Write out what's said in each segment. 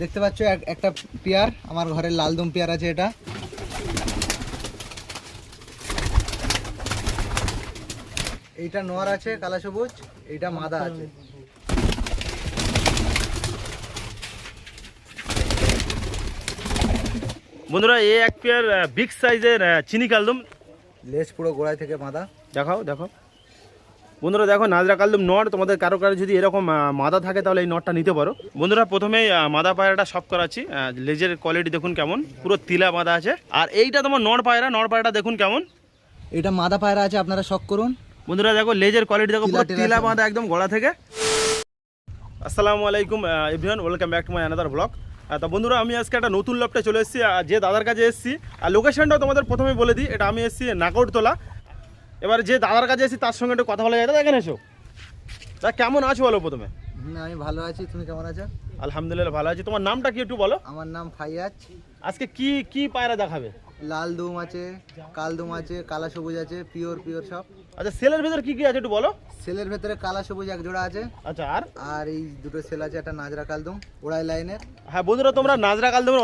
দেখতে পাচ্ছ একটা পেয়ার, আমার ঘরের লালদম পেয়ার আছে। এইটা নর আছে কালা সবুজ, এইটা মাদা আছে। বন্ধুরা এই এক পেয়ার বিগ সাইজের চিনি কালদম, লেজ পুরো গোড়ায় থেকে মাদা। দেখাও বন্ধুরা, দেখো নাজরা কালদম নর। তোমাদের কারো যদি এরকম মাদা থাকে তাহলে এই নটটা নিতে পারো। বন্ধুরা প্রথমেই মাদা পায়রাটা সব করাচ্ছি। লেজের কোয়ালিটি দেখুন কেমন, পুরো তিলা মাদা আছে। আর এইটা তোমার নর পায়রাটা দেখুন কেমন। এটা মাদা পায়রা আছে, আপনারা শখ করুন। বন্ধুরা দেখো লেজের কোয়ালিটি দেখো, পুরো তিলা মাদা একদম গলা থেকে। আসসালামু আলাইকুম everyone, welcome back to my another blog. তো বন্ধুরা আমি আজকে একটা নতুন লফটে চলে এসেছি, যে দাদার কাছে এসেছি। আর লোকেশনটাও তোমাদের প্রথমে বলে দিই, এটা আমি এসেছি নাগরতলা। এবার যে দাদার কাছে এসেছি তার সঙ্গে একটু কথা বলা যায়। দাদা এখানে এসো। তা কেমন আছো বলো প্রথমে? আমি ভালো আছি, তুমি কেমন আছো? আলহামদুলিল্লাহ ভালো আছি। তোমার নামটা কি একটু বলো? আমার নাম ফাইয়াজ। আজকে কি কি পায়রা দেখাবে? লাল দুম আছে, কালদুম আছে, কালা সবুজ আছে, পিওর সব। আচ্ছা সেলের ভিতরে কি কি আছে একটু বলো। সেলের ভেতরে কালা সবুজ এক জোড়া আছে। আচ্ছা আর এই দুটো সেল আছে, একটা নাজরা কালদুম ওড়াই লাইনের। হ্যাঁ বন্ধুরা, তোমরা নাজরা কালদম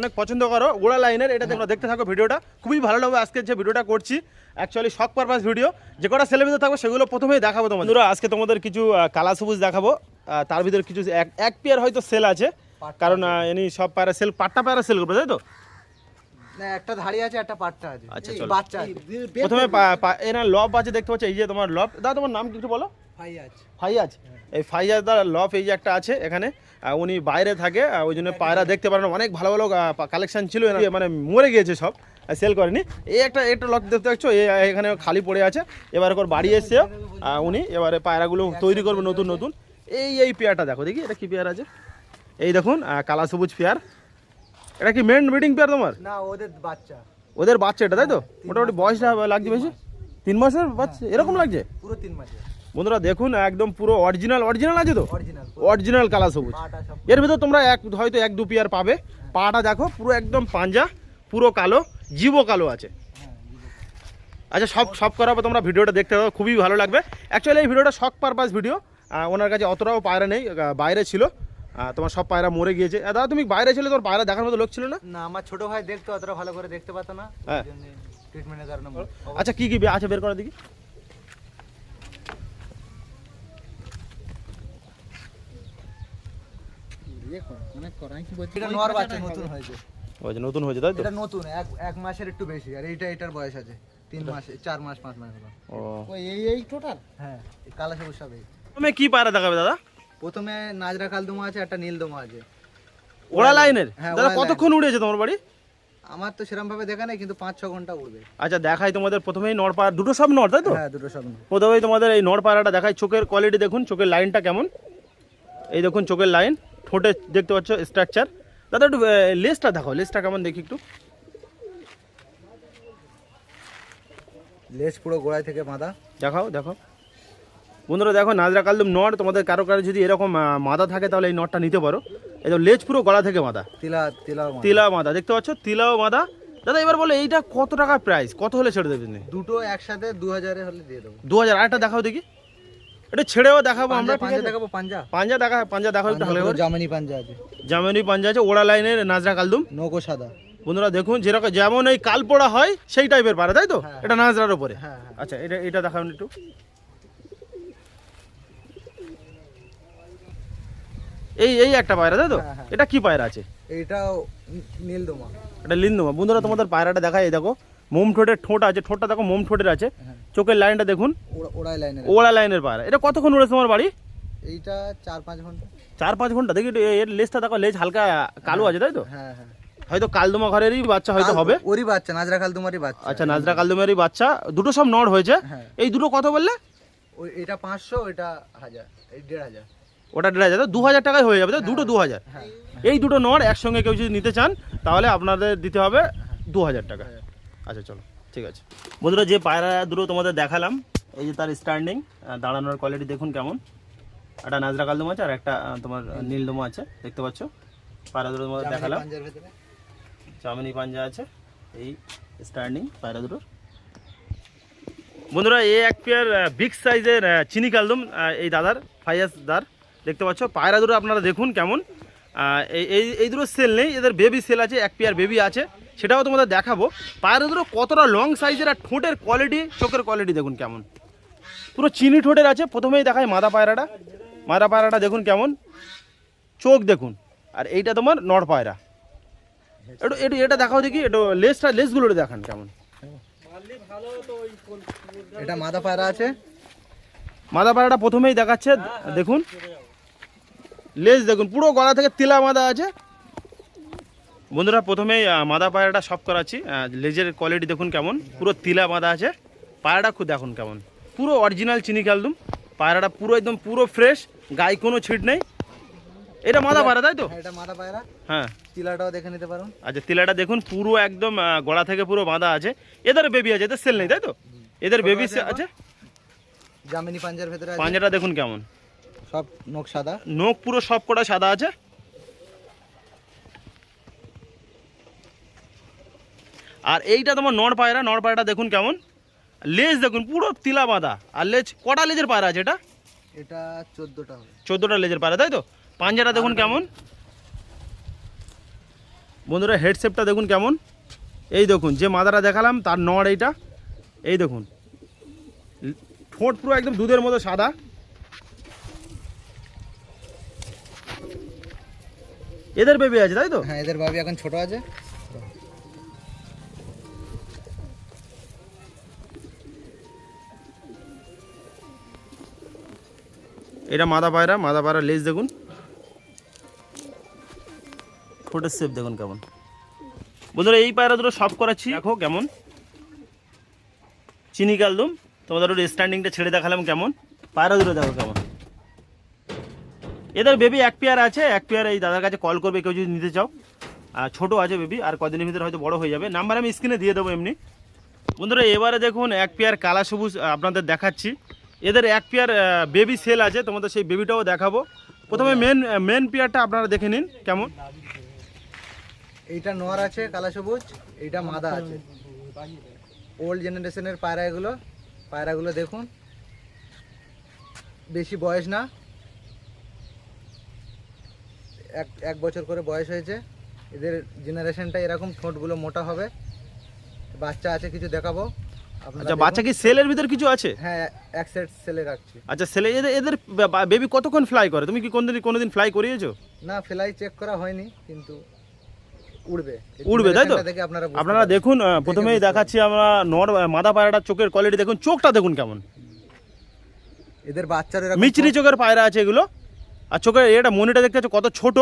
অনেক পছন্দ করো, ওড়া লাইনের। এটা তোমরা দেখতে থাকো, ভিডিওটা খুবই ভালো লাগবে। আজকে যে ভিডিওটা করছি অ্যাকচুয়ালি শখ পারপাস ভিডিও, যে কটা সেলের ভিতরে থাকবে সেগুলো প্রথমেই দেখাবো তোমাদের। বন্ধুরা আজকে তোমাদের কিছু কালা সবুজ দেখাবো। তার ভিতরে কিছু এক পেয়ার হয়তো সেল আছে, কারণ এনি সব পায়রা সেল, পাট্টা পায়রা সেল করবে, তাই তো? না, একটা ধাড়ি আছে, একটা পাট্টা আছে। আচ্ছা চলো, বাচ্চা আছে। প্রথমে এনার লব আছে দেখতে পাচ্ছ, এই যে তোমার লব। দাদা তোমার নাম কি একটু বলো? ফাইয়াজ। এই ফাইয়াজ দার লব এই যে একটা আছে এখানে। উনি বাইরে থাকে, ওই জন্য পায়রা দেখতে পারেন। অনেক ভালো ভালো কালেকশন ছিল, মানে মরে গিয়েছে সব, সেল করেনি। এই একটা লক দেখতে পাচ্ছ, এখানে খালি পড়ে আছে। এবার করে বাড়ি এসছে উনি, এবারে পায়রাগুলো তৈরি করবে নতুন। এই পেয়ারটা দেখো, দেখি এটা কি পেয়ার আছে। এই দেখুন কালা সবুজ পেয়ার। এটা কি মেন ব্রিডিং পেয়ার তোমার? না, ওদের বাচ্চা এটা, তাই তো? মোটামুটি বয়সটা লাগছে বেশি, 3 মাসের বাচ্চা এরকম লাগছে পুরো 3 মাসের। বন্ধুরা দেখুন একদম পুরো অরিজিনাল আছে তো, অরিজিনাল কালা সবুজ। পাটা সব এর ভিতর তোমরা হয়তো 1-2 পেয়ার পাবে। পাটা দেখো পুরো একদম পাঞ্জা, পুরো কালো, জীবও কালো আছে। আচ্ছা সব করাবো, তোমরা ভিডিওটা দেখতে পাবো, খুবই ভালো লাগবে। অ্যাকচুয়ালি এই ভিডিওটা শখ পারপাস ভিডিও। ওনার কাছে অতটাও পায়রা নেই, বাইরে ছিল। তোমার সব পায়রা মরে গিয়েছে। দাদা তুমি বাইরে ছিলে, তোর পায়রা দেখার মতো লোক ছিল না? না, আমার ছোট ভাই দেখতো, অতটা ভালো করে দেখতে পাতো না, হ্যাঁ। ট্রিটমেন্টের কারণে। আচ্ছা কি আছে বের করে দেখি। এটা নর বাচ্চা নতুন হয়েছে। ওই যে নতুন হয়েছে, তাই তো? এটা নতুন, এক মাসের একটু বেশি। আর এটার বয়স আছে 3 মাস, 4 মাস 5 মাস হলো। ও এই টোটাল। হ্যাঁ, কালা সবুজ সব। তুমি কি পায়রা দেখাবে দাদা? প্রথমে নাজরা কালদুমা আছে, একটা নীলদমা আছে। ওড়া লাইনের। হ্যাঁ, দাদা কতক্ষণ উড়েছে তোমার বাড়ি? আমার তো সেরকম ভাবে দেখা নেই, কিন্তু 5-6 ঘন্টা উড়বে। আচ্ছা দেখাই তোমাদের প্রথমেই নর পায়রা, দুটো সব নর, তাই তো? হ্যাঁ, দুটো সব। প্রথমেই তোমাদের এই নর পায়রাটা দেখাই। চোখের কোয়ালিটি দেখুন, চোখের লাইনটা কেমন। এই দেখুন চোখের লাইন, ঠোঁটে দেখতে পাচ্ছ স্ট্রাকচার। দাদা একটু লেজটা দেখাও, লেজটা কেমন দেখি একটু। লেজ পুরো গোড়ায় থেকে মাদা। দেখাও বন্ধুরা, দেখো নাজরা কালদম নর। তোমাদের কারো যদি এরকম মাদা থাকে তাহলে এই নরটা নিতে পারো। এই তো লেজ পুরো গলা থেকে মাদা, তিলা মাদা দেখতে পাচ্ছ, তিলাও মাদা। দাদা এবার বলো এইটা কত টাকা প্রাইস, কত হলে ছেড়ে দেবেন? দুটো একসাথে 2000 হলে দিয়ে দেবো। 2000। আরেকটা দেখাও দেখি, এটা ছেড়েও দেখাবো আমরা। পাঞ্জা দেখাবো, পাঞ্জা দেখাও একটু ভালো করে। জামানি পাঞ্জা আছে, জার্মানি পাঞ্জা আছে, ওড়া লাইনের নাজরা কালদম, নৌকো সাদা। বন্ধুরা দেখুন যেরকম যেমন এই কাল পোড়া হয় সেই টাইপের পায়রা, তাই তো? হ্যাঁ। এটা নাজরার উপরে। হ্যাঁ। আচ্ছা এটা দেখাবেন একটু। এই একটা পায়রা, তাই তো? হ্যাঁ। এটা কি পায়রা আছে? এইটাও নীলদমা। এটা লিন্দুমা। বন্ধুরা তোমাদের পায়রাটা দেখায়, এই দেখো মোম ঠোঁটের ঠোঁট আছে, ঠোঁটটা দেখো মোম ঠোঁটের আছে। চোখের লাইনটা দেখুন, ওড়া লাইনের পায়রা। এটা কতক্ষণ উড়েছে তোমার বাড়ি? এইটা 4-5 ঘন্টা। 4-5 ঘন্টা। দেখি এর লেজটা দেখো, লেজ হালকা কালো আছে, তাই তো? হ্যাঁ। হয়তো কালদমা ঘরেরই বাচ্চা হয়তো হবে। ওরই বাচ্চা, নাজরা কালদুমারই বাচ্চা। আচ্ছা নাজরা কালদমেরই বাচ্চা, দুটো সব নর হয়েছে। এই দুটো কত বললে? এটা 500, এটা 1000, এই 1500। ওটা 1500, 2000 টাকায় হয়ে যাবে, দুটো 2000। হ্যাঁ। এই দুটো নর একসঙ্গে কেউ যদি নিতে চান তাহলে আপনাদের দিতে হবে 2000 টাকা। আচ্ছা চলো ঠিক আছে। বন্ধুরা যে পায়রা দুটো তোমাদের দেখালাম, এই যে তার স্ট্যান্ডিং, দাঁড়ানোর কোয়ালিটি দেখুন কেমন। একটা নাজরা কালদম আছে আর একটা তোমার নীলদম আছে, দেখতে পাচ্ছ। পায়রা দুটো তোমাদের দেখালাম, চামিনি পাঞ্জা আছে। এই স্ট্যান্ডিং পায়রা দুটোর। বন্ধুরা এই এক পেয়ার বিগ সাইজের চিনি কালদম, এই দাদার, ফাইয়াস দার, দেখতে পাচ্ছ। পায়রা দুটো আপনারা দেখুন কেমন, এই এই এই দুটো সেল নেই, এদের বেবি সেল আছে, এক পেয়ার বেবি আছে, সেটাও তোমাদের দেখাবো। পায়রা দুটো কতটা লং সাইজের আর ঠোঁটের কোয়ালিটি, চোখের কোয়ালিটি দেখুন কেমন, পুরো চিনি ঠোঁটের আছে। প্রথমেই দেখায় মাদা পায়রাটা, মাদা পায়রাটা দেখুন কেমন, চোখ দেখুন। আর এইটা তোমার নর পায়রা, একটু একটু এটা দেখাও দেখি, একটু লেসগুলো দেখান কেমন। এটা মাদা পায়রা আছে, মাদা পায়রাটা প্রথমেই দেখাচ্ছে, দেখুন লেজ দেখুন, পুরো গলা থেকে তিলা মাদা আছে। বন্ধুরা প্রথমেই মাদা পায়রাটা সব করাচ্ছি, লেজের কোয়ালিটি দেখুন কেমন, পুরো তিলা মাদা আছে। পায়রাটা খুব দেখুন কেমন, পুরো অরিজিনাল চিনি কালদুম। পায়রাটা পুরো একদম পুরো ফ্রেশ, গায়ে কোনো ছিট নেই। এটা মাদা পায়রা তাই তো? এটা মাদা পায়রা। হ্যাঁ, তিলাটাও দেখে নিতে পারুন। আচ্ছা, তিলাটা দেখুন পুরো একদম গলা থেকে পুরো বাঁধা আছে। এদের বেবি আছে, এদের সেল নেই তাই তো? এদের বেবি আছে, জামিনী পাঞ্জার ভেতরে আছে। পাঞ্জাটা দেখুন কেমন, সব নখ সাদা, নখ পুরো সব কটা সাদা আছে। আর এইটা তোমার নর পায়রা, নর পায়রাটা দেখুন কেমন, লেজ দেখুন পুরো তিলা বাঁধা। আর লেজ কটা লেজের পায়রা আছে এটা? এটা 14টা হবে। 14টা লেজের পায়রা তাই তো? পাঞ্জাটা দেখুন কেমন। বন্ধুরা হেড শেপটা দেখুন কেমন, এই দেখুন যে মাদাটা দেখালাম তার নর এইটা, এই দেখুন ঠোঁট পুরো একদম দুধের মতো সাদা। এদের বেবি আছে তাই তো? হ্যাঁ, এদের বেবি এখন ছোট আছে। এটা মাদা পায়রা, মাদা পায়রা লেজ দেখুন, ঠোঁটের শেপ দেখুন কেমন। বন্ধুরা এই পায়রা দুটো সব করাচ্ছি, দেখো কেমন চিনি কালদম। তোমাদের ওর স্ট্যান্ডিংটা ছেড়ে দেখালাম কেমন, পায়রা দুটো দেখো কেমন। এদের বেবি এক পেয়ার আছে, এক পেয়ার এই দাদার কাছে কল করবে কেউ যদি নিতে চাও। আর ছোটো আছে বেবি, আর কদিনের ভিতরে হয়তো বড় হয়ে যাবে। নাম্বার আমি স্ক্রিনে দিয়ে দেবো এমনি। বন্ধুরা এবারে দেখুন এক পেয়ার কালা সবুজ আপনাদের দেখাচ্ছি। এদের এক পেয়ার বেবি সেল আছে, তোমাদের সেই বেবিটাও দেখাবো। প্রথমে মেন পেয়ারটা আপনারা দেখে নিন কেমন। এইটা নর আছে কালা সবুজ, এইটা মাদা আছে। ওল্ড জেনারেশনের পায়রাগুলো দেখুন, বেশি বয়স না, এক বছর করে বয়স হয়েছে। এদের জেনারেশনটা এরকম, ঠোঁটগুলো মোটা হবে। বাচ্চা আছে কিছু দেখাবো। আচ্ছা, বাচ্চা কি সেলের ভিতর কিছু আছে? হ্যাঁ, এক সেট সেলে রাখছি। আচ্ছা, সেলে এদের বেবি কতক্ষণ ফ্লাই করে? তুমি কি কোনোদিন ফ্লাই করিয়েছো? না, ফ্লাই চেক করা হয়নি, কিন্তু উড়বে তাই তো? আপনারা দেখুন, প্রথমেই দেখাচ্ছি আমরা নর মাদা পায়রাটার চোখের কোয়ালিটি দেখুন, চোখটা দেখুন কেমন। এদের বাচ্চার মিচরি চোখের পায়রা আছে এগুলো। আর চোখের এটা মনিটা দেখতে পাচ্ছ কত ছোট।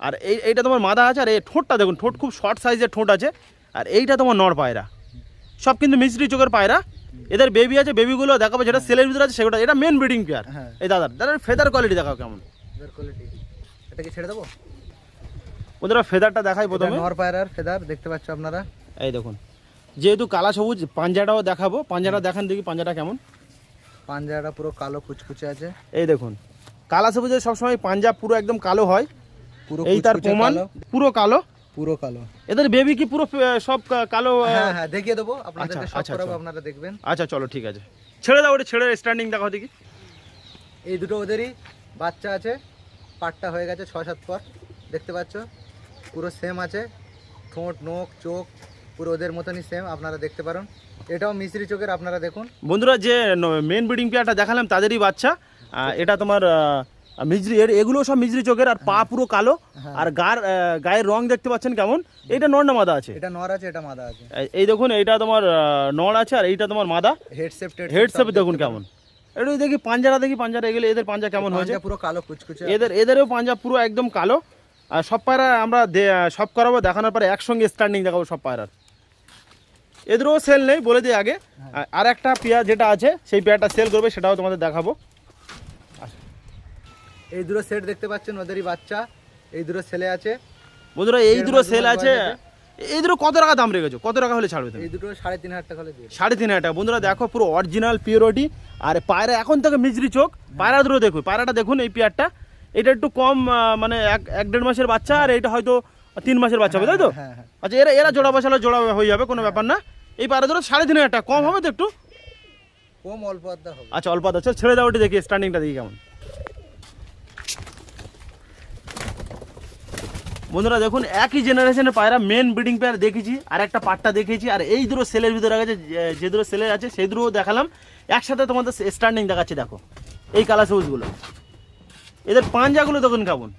আর এইটা তোমার মাদা আছে। আর এই ঠোঁটটা দেখুন, ঠোঁট খুব শর্ট সাইজের ঠোঁট আছে। আর এইটা তোমার নর পায়রা, সব কিন্তু মিচরি চোখের পায়রা। এদের বেবি আছে, বেবিগুলো দেখাবো যেটা সেলের ভিতরে আছে সেগুলো। এটা মেন ব্রিডিং পেয়ার। এই দাদার ফেদার কোয়ালিটি দেখাও কেমন। এটাকে ছেড়ে দেবো। ওদের ফেদারটা দেখাই প্রথমে। নর পায়রার ফেদার দেখতে পাচ্ছ আপনারা, এই দেখুন। যেহেতু কালা সবুজ, পাঞ্জাটাও দেখাবো। পাঞ্জাটা দেখান দেখি, পাঞ্জাটা কেমন। পাঞ্জাটা পুরো কালো কুচকুচে আছে। এই দেখুন, কালা সবুজের সবসময় পাঞ্জাব পুরো একদম কালো হয়, পুরো এই তার প্রমাণ। পুরো কালো, পুরো কালো। এদের বেবি কি পুরো সব কালো? হ্যাঁ হ্যাঁ, দেখিয়ে দেবো আপনাদেরকে, সব করাবো, আপনারা দেখবেন। আচ্ছা চলো ঠিক আছে, ছেড়ে দাও। ওটা ছেড়ে স্ট্যান্ডিং দেখাও দেখি। এই দুটো ওদেরই বাচ্চা আছে, পাটটা হয়ে গেছে 6-7 পর, দেখতে পাচ্ছ পুরো সেম আছে। ঠোঁট, নখ, চোখ পুরো ওদের মতনই সেম, আপনারা দেখতে পারেন। এটাও মিশ্রি চোখের, আপনারা দেখুন। বন্ধুরা যে মেন ব্রিডিং পেয়ারটা দেখালাম তাদেরই বাচ্চা। এটা তোমার মিজরি, এগুলো সব মিজরি চোখের। আর পা পুরো কালো। আর গায়ের রং দেখতে পাচ্ছেন কেমন। এটা নর না মাদা আছে? এটা নর আছে, এটা মাদা আছে। এই দেখুন, এইটা তোমার নর আছে আর এইটা তোমার মাদা। হেড শেপ দেখুন কেমন। একটু দেখি পাঞ্জাটা, দেখি পাঞ্জাটা এগুলো এদের পাঞ্জা কেমন হয়েছে। পুরো কালো কুচকুচে। এদেরও পাঞ্জা পুরো একদম কালো। আর সব পায়রা আমরা সব করাবো, দেখানোর পরে একসঙ্গে স্ট্যান্ডিং দেখাবো সব পায়রার। এদেরও সেল নেই বলে দিই আগে। আর একটা পেয়ার যেটা আছে সেই পেয়ারটা সেল করবে, সেটাও তোমাদের দেখাবো। এই দুটো সেট দেখতে পাচ্ছেন, ওদেরই বাচ্চা। এই দুটো সেলে আছে। বন্ধুরা এই দুটো সেল আছে। এই দুটো কত টাকা দাম রেখেছো? কত টাকা হলে ছাড়বে? এই দুটো 3,500 টাকা হলে দিয়ে। 3,500 টাকা। বন্ধুরা দেখো, পুরো অরিজিনাল পিওরিটি। আর পায়রা এখন থেকে মিজরি চোখ। পায়রা দুটো দেখুন, পায়রাটা দেখুন। এই পেয়ারটা এটা একটু কম, মানে 1-1.5 মাসের বাচ্চা। আর এইটা হয়তো 3 মাসের বাচ্চা হবে তাই তো? আচ্ছা, এরা জোড়া বসালে জোড়া হয়ে যাবে, কোনো ব্যাপার না। এই পায়রা দুটো 3,500 টাকা। কম হবে তো একটু? কম, অল্প আধা হবে। আচ্ছা, অল্প আধা। ছেড়ে দাও, ওটি দেখি স্ট্যান্ডিংটা দেখি কেমন। বন্ধুরা দেখুন একই জেনারেশনের পায়রা, মেন ব্রিডিং পেয়ার দেখেছি, আর একটা পাট্টা দেখেছি, আর এই দুটো সেলের ভিতরে আছে, যে দুটো সেলের আছে সেই দুটো দেখালাম, একসাথে তোমাদের স্ট্যান্ডিং দেখাচ্ছি। দেখো এই কালার সবুজগুলো, এদের পাঞ্জাগুলো দেখুন কেমন।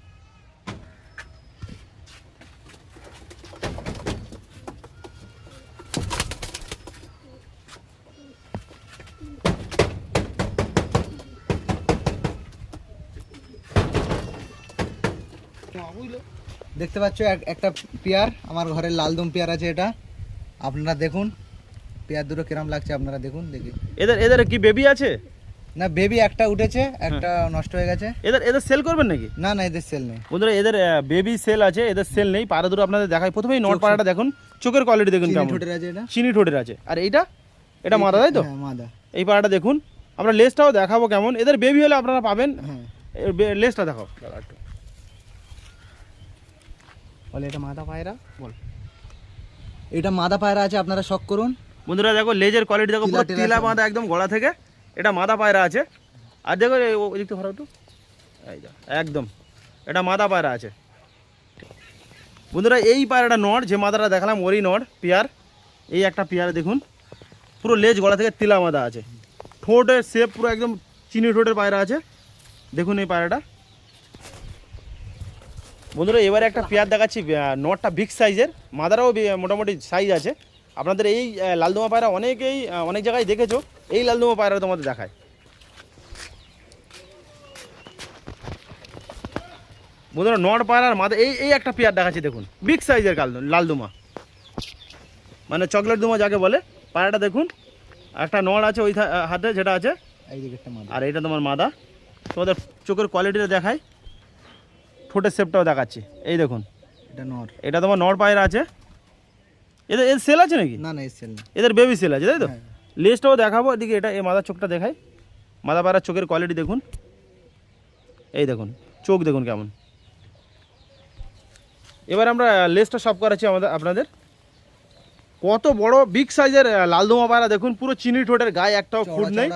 দেখতে পাচ্ছ একটা পেয়ার, আমার ঘরের লালদম পেয়ার আছে এটা। আপনারা দেখুন পেয়ার দুটো কিরম লাগছে, আপনারা দেখুন। দেখি এদের কি বেবি আছে? না, বেবি একটা উঠেছে, একটা নষ্ট হয়ে গেছে। এদের সেল করবেন নাকি? না না, এদের সেল নেই বন্ধুরা, এদের বেবি সেল আছে, এদের সেল নেই। পাড়া দুটো আপনাদের দেখাই। প্রথমেই নট পাড়াটা দেখুন, চোখের কোয়ালিটি দেখুন কেমন, ঠোঁটের আছে এটা, চিনি ঠোঁটের আছে। আর এটা মাদা, তাই তো? হ্যাঁ মাদা। এই পাড়াটা দেখুন, আমরা লেজটাও দেখাবো কেমন। এদের বেবি হলে আপনারা পাবেন। হ্যাঁ লেজটা দেখাও দাদা একটু। বলে এটা মাদা পায়রা, বল এটা মাদা পায়রা আছে, আপনারা শখ করুন। বন্ধুরা দেখো লেজের কোয়ালিটি দেখো, পুরো তিলা মাদা একদম গলা থেকে, এটা মাদা পায়রা আছে। আর দেখো ওই দিকটা ঘোরাও একটু, এই যা একদম এটা মাদা পায়রা আছে। বন্ধুরা এই পায়রাটা নড়, যে মাদাটা দেখালাম ওরই নড় পেয়ার। এই একটা পেয়ার দেখুন, পুরো লেজ গলা থেকে তিলা মাদা আছে, ঠোঁটের শেপ পুরো একদম চিনি ঠোঁটের পায়রা আছে। দেখুন এই পায়রাটা। বন্ধুরা এবারে একটা পেয়ার দেখাচ্ছি, নটটা বিগ সাইজের, মাদারাও মোটামুটি সাইজ আছে। আপনাদের এই লালদমা পায়রা অনেকেই অনেক জায়গায় দেখেছো, এই লালদমা পায়রা তোমাদের দেখায়। বন্ধুরা নট পায়রার মাদা এই একটা পেয়ার দেখাচ্ছি, দেখুন বিগ সাইজের লালদমা, মানে চকলেট দুমা যাকে বলে। পায়রাটা দেখুন, একটা নড় আছে ওই হাতে যেটা আছে, আর এইটা তোমার মাদা। তোমাদের চোখের কোয়ালিটিটা দেখায়, ঠোঁটের শেপটাও দেখাচ্ছি। এই দেখুন এটা তোমার নর পায়রা আছে। এদের সেল আছে নাকি? না না, এর সেল নেই, এদের বেবি সেল আছে, তাই তো? লেজটাও দেখাবো। এদিকে এটা এই মাদার চোখটা দেখাই, মাদা পায়রার চোখের কোয়ালিটি দেখুন। এই দেখুন চোখ দেখুন কেমন। এবার আমরা লেজটা সব করাচ্ছি আপনাদের। কত বড় বিগ সাইজের লালদমা পায়রা দেখুন, পুরো চিনি ঠোঁটের, গায়ে একটাও খুঁট নেই।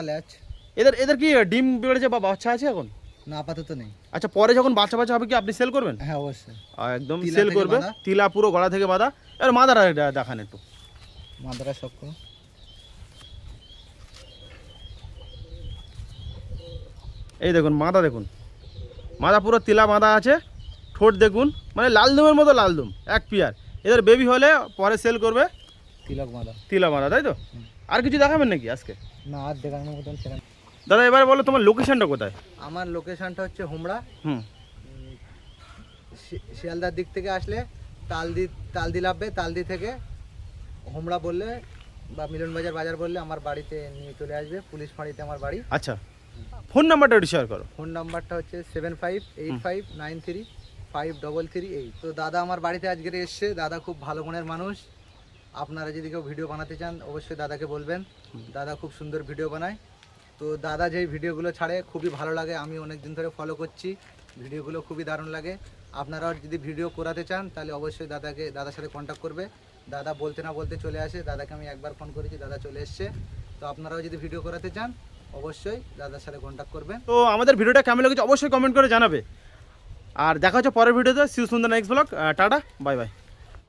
এদের কি ডিম বেড়েছে বা বাচ্চা আছে এখন? না, আপাতত নেই। আচ্ছা, পরে যখন বাচ্চা হবে কি আপনি সেল করবেন? হ্যাঁ অবশ্যই, একদম সেল করবে। তিলা পুরো গলা থেকে বাঁধা। এবার মাদারা দেখান একটু, মাদারা সব করো। এই দেখুন মাদা, দেখুন মাদা পুরো তিলা মাদা আছে, ঠোঁট দেখুন, মানে লালদুমের মতো লালদুম এক পেয়ার। এদের বেবি হলে পরে সেল করবে। তিলা মাদা, তাই তো? আর কিছু দেখাবেন নাকি আজকে? না, আর দেখানোর মতন সেরকম। দাদা এবার বলো তোমার লোকেশনটা কোথায়? আমার লোকেশনটা হচ্ছে হুমড়া। হুম, শিয়ালদার দিক থেকে আসলে তালদি লাভবে, তালদি থেকে হুমড়া বললে বা মিলন বাজার বললে আমার বাড়িতে নিয়ে চলে আসবে, পুলিশ ফাঁড়িতে আমার বাড়ি। আচ্ছা, ফোন নাম্বারটা একটু শেয়ার করো। ফোন নাম্বারটা হচ্ছে 7585935338। তো দাদা আমার বাড়িতে আজকে এসছে, দাদা খুব ভালো মনের মানুষ। আপনারা যদি কেউ ভিডিও বানাতে চান অবশ্যই দাদাকে বলবেন, দাদা খুব সুন্দর ভিডিও বানায়। তো দাদা যেই ভিডিওগুলো ছাড়ে খুবই ভালো লাগে, আমি অনেক দিন ধরে ফলো করছি, ভিডিওগুলো খুবই দারুণ লাগে। আপনারাও যদি ভিডিও করাতে চান তাহলে অবশ্যই দাদার সাথে কন্ট্যাক্ট করবে। দাদা বলতে না বলতে চলে আসে, দাদাকে আমি একবার ফোন করেছি, দাদা চলে এসছে। তো আপনারাও যদি ভিডিও করাতে চান অবশ্যই দাদার সাথে কন্ট্যাক্ট করবেন। তো আমাদের ভিডিওটা কেমন লেগেছে অবশ্যই কমেন্ট করে জানাবে। আর দেখা হচ্ছে পরের ভিডিওতে। সিউ সুন্দর next blog. Tata, bye bye.